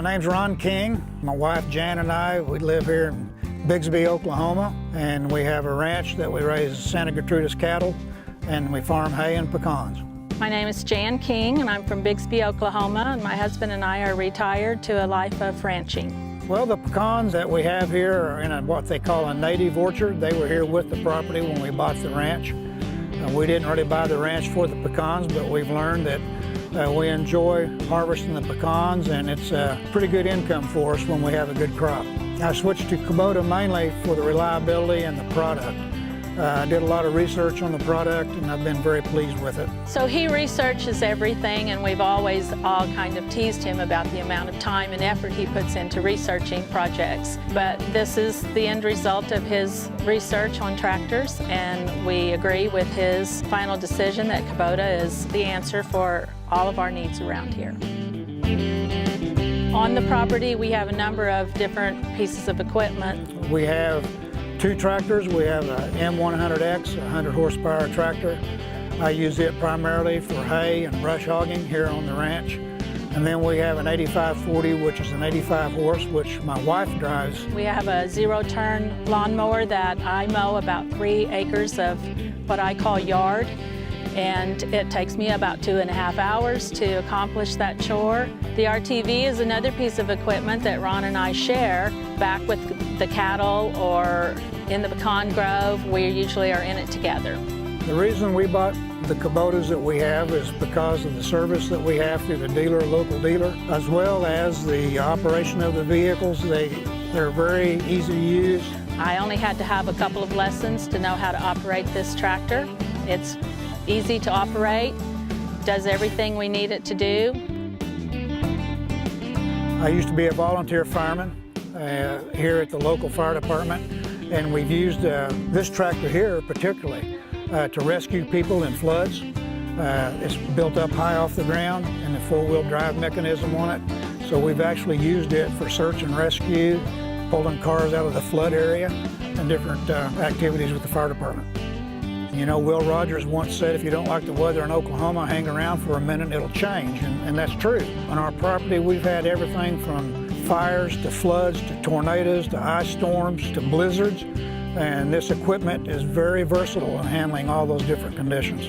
My name's Ron King. My wife Jan and I, we live here in Bixby, Oklahoma, and we have a ranch that we raise Santa Gertrudis cattle, and we farm hay and pecans. My name is Jan King, and I'm from Bixby, Oklahoma, and my husband and I are retired to a life of ranching. Well, the pecans that we have here are in what they call a native orchard. They were here with the property when we bought the ranch. We didn't really buy the ranch for the pecans, but we've learned that we enjoy harvesting the pecans, and it's a pretty good income for us when we have a good crop. I switched to Kubota mainly for the reliability and the product. I did a lot of research on the product, and I've been very pleased with it. So he researches everything, and we've always all kind of teased him about the amount of time and effort he puts into researching projects. But this is the end result of his research on tractors, and we agree with his final decision that Kubota is the answer for all of our needs around here. On the property, we have a number of different pieces of equipment. We have 2 tractors. We have a M100X, a 100 horsepower tractor. I use it primarily for hay and brush hogging here on the ranch. And then we have an 8540, which is an 85 horse, which my wife drives. We have a zero-turn lawnmower that I mow about 3 acres of what I call yard. And it takes me about 2.5 hours to accomplish that chore. The RTV is another piece of equipment that Ron and I share. Back with the cattle or in the pecan grove, we usually are in it together. The reason we bought the Kubotas that we have is because of the service that we have through the dealer, local dealer, as well as the operation of the vehicles. They're very easy to use. I only had to have a couple of lessons to know how to operate this tractor. It's easy to operate, does everything we need it to do. I used to be a volunteer fireman here at the local fire department, and we've used this tractor here particularly to rescue people in floods. It's built up high off the ground and a 4-wheel drive mechanism on it. So we've actually used it for search and rescue, pulling cars out of the flood area, and different activities with the fire department. You know, Will Rogers once said, if you don't like the weather in Oklahoma, hang around for a minute, it'll change, and that's true. On our property, we've had everything from fires to floods to tornadoes to ice storms to blizzards, and this equipment is very versatile in handling all those different conditions.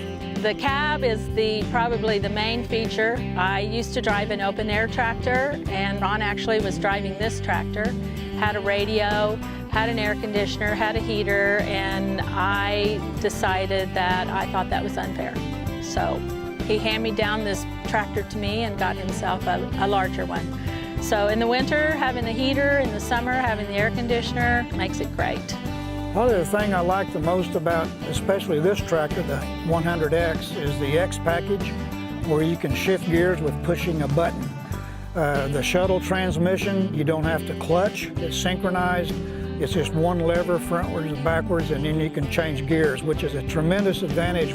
The cab is probably the main feature. I used to drive an open-air tractor, and Ron actually was driving this tractor, had a radio, had an air conditioner, had a heater, and I decided that I thought that was unfair. So he hand-me-down this tractor to me and got himself a larger one. So in the winter, having the heater, in the summer, having the air conditioner makes it great. Probably the thing I like the most about especially this tractor, the 100X, is the X package, where you can shift gears with pushing a button. The shuttle transmission, you don't have to clutch, it's synchronized. It's just one lever frontwards and backwards, and then you can change gears, which is a tremendous advantage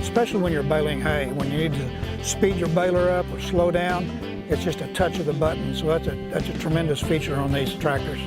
especially when you're baling hay. When you need to speed your baler up or slow down, it's just a touch of the button. So that's a tremendous feature on these tractors.